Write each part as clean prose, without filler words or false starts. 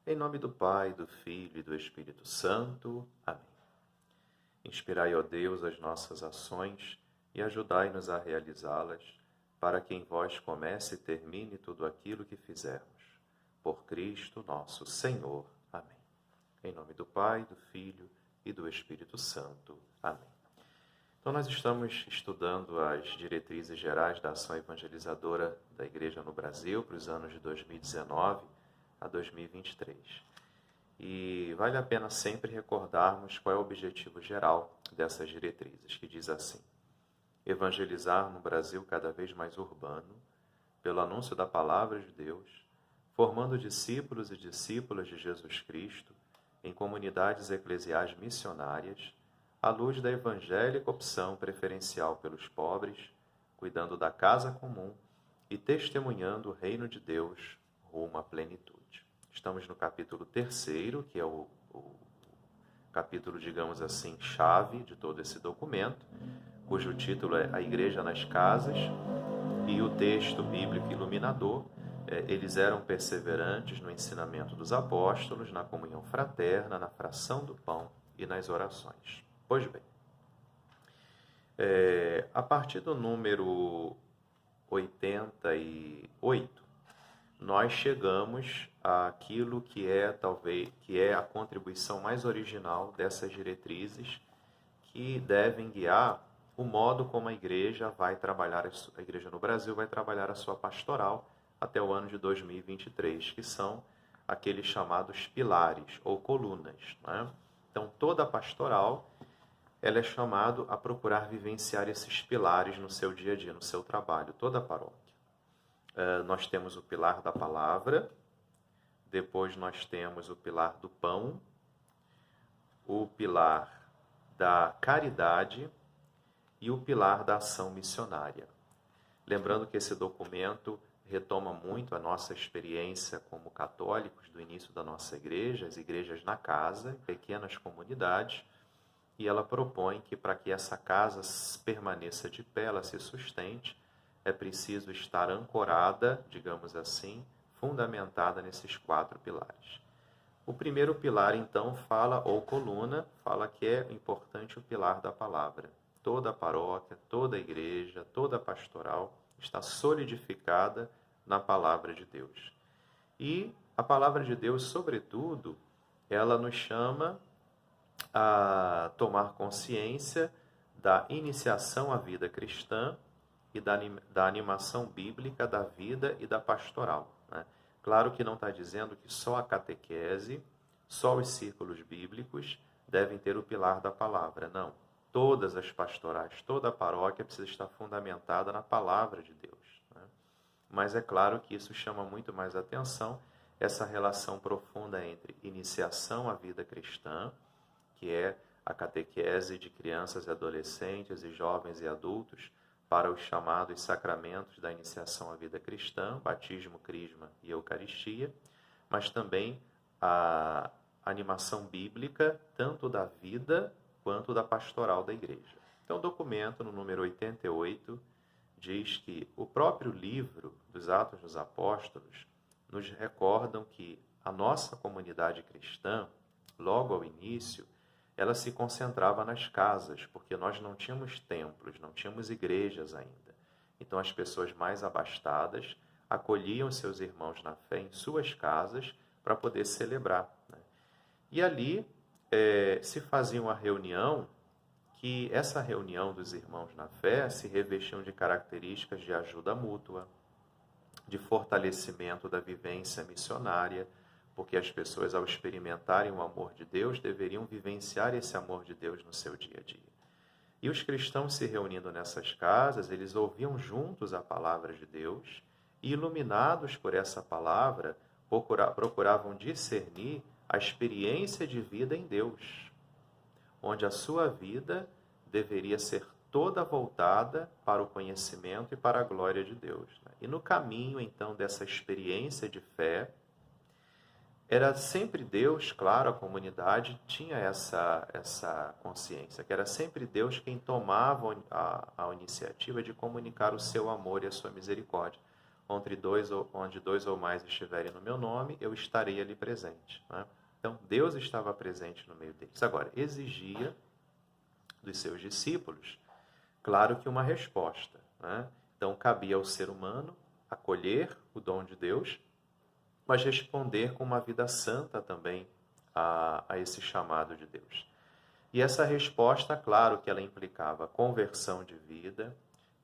Em nome do Pai, do Filho e do Espírito Santo. Amém. Inspirai, ó Deus, as nossas ações e ajudai-nos a realizá-las, para que em vós comece e termine tudo aquilo que fizermos. Por Cristo nosso Senhor. Amém. Em nome do Pai, do Filho e do Espírito Santo. Amém. Então, nós estamos estudando as diretrizes gerais da ação evangelizadora da Igreja no Brasil para os anos de 2019 a 2023. E vale a pena sempre recordarmos qual é o objetivo geral dessas diretrizes, que diz assim: evangelizar no Brasil cada vez mais urbano, pelo anúncio da palavra de Deus, formando discípulos e discípulas de Jesus Cristo em comunidades eclesiais missionárias, à luz da evangélica opção preferencial pelos pobres, cuidando da casa comum e testemunhando o reino de Deus rumo à plenitude. Estamos no capítulo 3º, que é o capítulo, digamos assim, chave de todo esse documento, cujo título é A Igreja nas Casas, e o texto bíblico iluminador, eles eram perseverantes no ensinamento dos apóstolos, na comunhão fraterna, na fração do pão e nas orações. Pois bem, a partir do número 88, nós chegamos àquilo que é a contribuição mais original dessas diretrizes, que devem guiar o modo como a igreja vai trabalhar, a igreja no Brasil vai trabalhar a sua pastoral até o ano de 2023, que são aqueles chamados pilares ou colunas, né? Então, toda a pastoral ela é chamada a procurar vivenciar esses pilares no seu dia a dia, no seu trabalho, toda a paróquia. Nós temos o pilar da palavra, depois nós temos o pilar do pão, o pilar da caridade e o pilar da ação missionária. Lembrando que esse documento retoma muito a nossa experiência como católicos do início da nossa igreja, as igrejas na casa, em pequenas comunidades, e ela propõe que para que essa casa permaneça de pé, ela se sustente, é preciso estar ancorada, digamos assim, fundamentada nesses 4 pilares. O primeiro pilar, então, ou coluna, fala que é importante o pilar da palavra. Toda a paróquia, toda a igreja, toda a pastoral está solidificada na palavra de Deus. E a palavra de Deus, sobretudo, ela nos chama a tomar consciência da iniciação à vida cristã e da animação bíblica da vida e da pastoral, né? Claro que não está dizendo que só a catequese, só os círculos bíblicos devem ter o pilar da palavra. Não. Todas as pastorais, toda a paróquia precisa estar fundamentada na palavra de Deus, né? Mas é claro que isso chama muito mais atenção, essa relação profunda entre iniciação à vida cristã, que é a catequese de crianças e adolescentes e jovens e adultos, para os chamados sacramentos da iniciação à vida cristã, batismo, crisma e eucaristia, mas também a animação bíblica, tanto da vida quanto da pastoral da igreja. Então, o documento, no número 88, diz que o próprio livro dos Atos dos Apóstolos nos recordam que a nossa comunidade cristã, logo ao início, ela se concentrava nas casas, porque nós não tínhamos templos, não tínhamos igrejas ainda. Então, as pessoas mais abastadas acolhiam seus irmãos na fé em suas casas para poder celebrar, né? E ali se fazia uma reunião, que essa reunião dos irmãos na fé se revestiam de características de ajuda mútua, de fortalecimento da vivência missionária, porque as pessoas, ao experimentarem o amor de Deus, deveriam vivenciar esse amor de Deus no seu dia a dia. E os cristãos se reunindo nessas casas, eles ouviam juntos a palavra de Deus e, iluminados por essa palavra, procuravam discernir a experiência de vida em Deus, onde a sua vida deveria ser toda voltada para o conhecimento e para a glória de Deus, né? E no caminho, então, dessa experiência de fé, era sempre Deus, claro, a comunidade tinha essa consciência, que era sempre Deus quem tomava a iniciativa de comunicar o seu amor e a sua misericórdia. onde dois ou mais estiverem no meu nome, eu estarei ali presente. Né? Então, Deus estava presente no meio deles. Agora, exigia dos seus discípulos, claro que uma resposta. Né? Então, cabia ao ser humano acolher o dom de Deus, mas responder com uma vida santa também a esse chamado de Deus. E essa resposta, claro que ela implicava conversão de vida,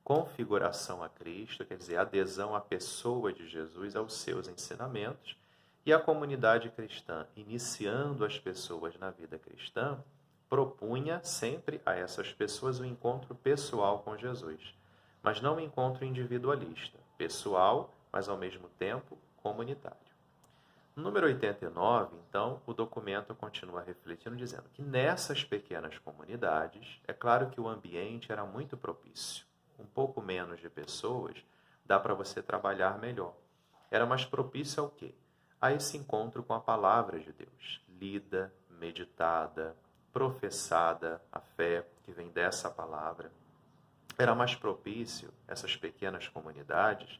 configuração a Cristo, quer dizer, adesão à pessoa de Jesus, aos seus ensinamentos, e a comunidade cristã, iniciando as pessoas na vida cristã, propunha sempre a essas pessoas o encontro pessoal com Jesus, mas não um encontro individualista, pessoal, mas ao mesmo tempo comunitário. No número 89, então, o documento continua refletindo, dizendo que nessas pequenas comunidades, é claro que o ambiente era muito propício. Um pouco menos de pessoas, dá para você trabalhar melhor. Era mais propício ao quê? A esse encontro com a palavra de Deus, lida, meditada, professada, a fé que vem dessa palavra. Era mais propício, essas pequenas comunidades,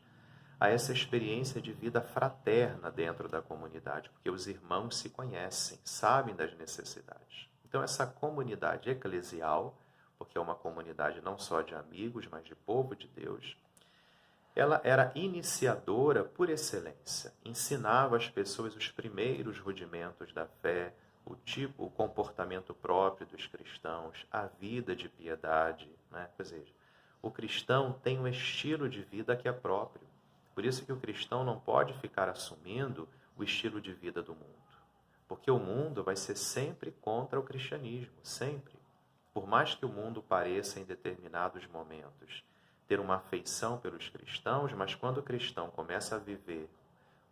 a essa experiência de vida fraterna dentro da comunidade, porque os irmãos se conhecem, sabem das necessidades. Então, essa comunidade eclesial, porque é uma comunidade não só de amigos, mas de povo de Deus, ela era iniciadora por excelência, ensinava às pessoas os primeiros rudimentos da fé, o comportamento próprio dos cristãos, a vida de piedade. Né? Ou seja, o cristão tem um estilo de vida que é próprio. Por isso que o cristão não pode ficar assumindo o estilo de vida do mundo. Porque o mundo vai ser sempre contra o cristianismo, sempre. Por mais que o mundo pareça, em determinados momentos, ter uma afeição pelos cristãos, mas quando o cristão começa a viver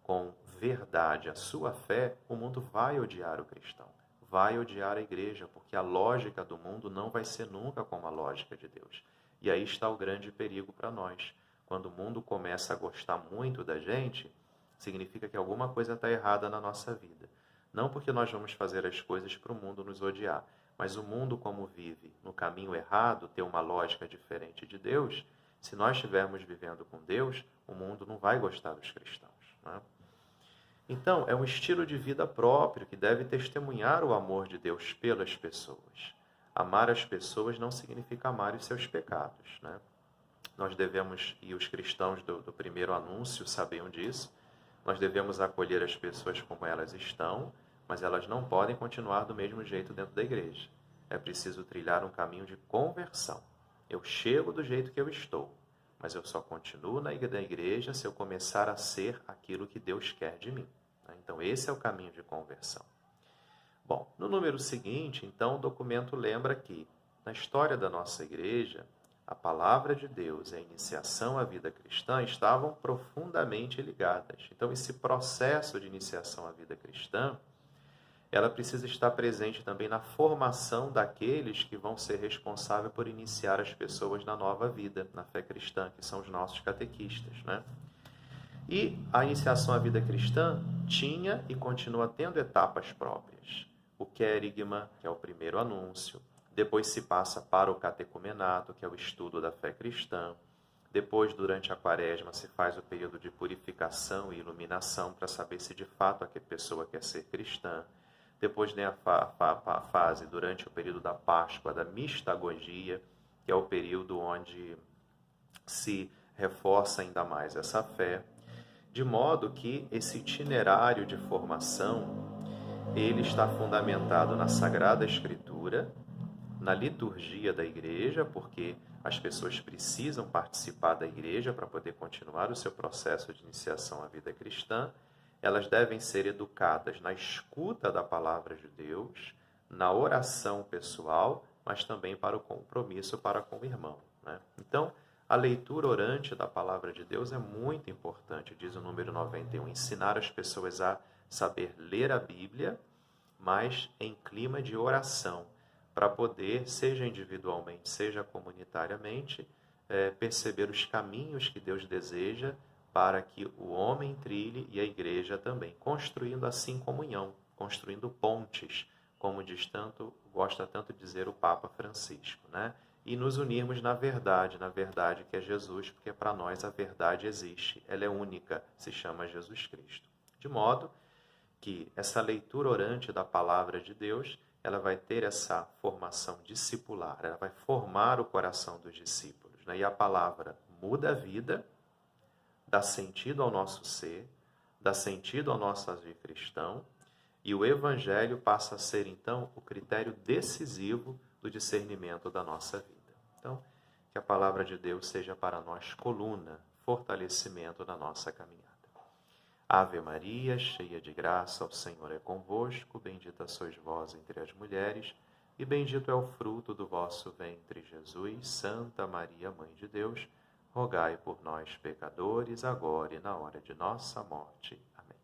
com verdade a sua fé, o mundo vai odiar o cristão, vai odiar a igreja, porque a lógica do mundo não vai ser nunca como a lógica de Deus. E aí está o grande perigo para nós. Quando o mundo começa a gostar muito da gente, significa que alguma coisa está errada na nossa vida. Não porque nós vamos fazer as coisas para o mundo nos odiar, mas o mundo, como vive no caminho errado, tem uma lógica diferente de Deus. Se nós estivermos vivendo com Deus, o mundo não vai gostar dos cristãos. Né? Então, é um estilo de vida próprio que deve testemunhar o amor de Deus pelas pessoas. Amar as pessoas não significa amar os seus pecados. Né? Nós devemos, e os cristãos do primeiro anúncio sabiam disso, nós devemos acolher as pessoas como elas estão, mas elas não podem continuar do mesmo jeito dentro da igreja. É preciso trilhar um caminho de conversão. Eu chego do jeito que eu estou, mas eu só continuo na igreja se eu começar a ser aquilo que Deus quer de mim. Então, esse é o caminho de conversão. Bom, no número seguinte, então, o documento lembra que, na história da nossa igreja, a palavra de Deus e a iniciação à vida cristã estavam profundamente ligadas. Então, esse processo de iniciação à vida cristã, ela precisa estar presente também na formação daqueles que vão ser responsáveis por iniciar as pessoas na nova vida, na fé cristã, que são os nossos catequistas, né? E a iniciação à vida cristã tinha e continua tendo etapas próprias. O querigma, que é o primeiro anúncio. Depois se passa para o catecumenato, que é o estudo da fé cristã. Depois, durante a quaresma, se faz o período de purificação e iluminação para saber se de fato a pessoa quer ser cristã. Depois tem a fase, durante o período da Páscoa, da mistagogia, que é o período onde se reforça ainda mais essa fé. De modo que esse itinerário de formação, ele está fundamentado na Sagrada Escritura, na liturgia da igreja, porque as pessoas precisam participar da igreja para poder continuar o seu processo de iniciação à vida cristã. Elas devem ser educadas na escuta da palavra de Deus, na oração pessoal, mas também para o compromisso para com o irmão. Né? Então, a leitura orante da palavra de Deus é muito importante, diz o número 91, ensinar as pessoas a saber ler a Bíblia, mas em clima de oração, para poder, seja individualmente, seja comunitariamente, perceber os caminhos que Deus deseja para que o homem trilhe e a igreja também, construindo assim comunhão, construindo pontes, como gosta tanto de dizer o Papa Francisco, né? e nos unirmos na verdade que é Jesus, porque para nós a verdade existe, ela é única, se chama Jesus Cristo. De modo que essa leitura orante da palavra de Deus, ela vai ter essa formação discipular, ela vai formar o coração dos discípulos, né? E a palavra muda a vida, dá sentido ao nosso ser, dá sentido ao nosso agir cristão, e o Evangelho passa a ser, então, o critério decisivo do discernimento da nossa vida. Então, que a palavra de Deus seja para nós coluna, fortalecimento da nossa caminhada. Ave Maria, cheia de graça, o Senhor é convosco, bendita sois vós entre as mulheres, e bendito é o fruto do vosso ventre, Jesus. Santa Maria, Mãe de Deus, rogai por nós, pecadores, agora e na hora de nossa morte. Amém.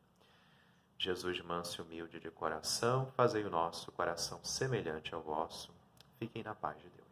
Jesus manso e humilde de coração, fazei o nosso coração semelhante ao vosso. Fiquem na paz de Deus.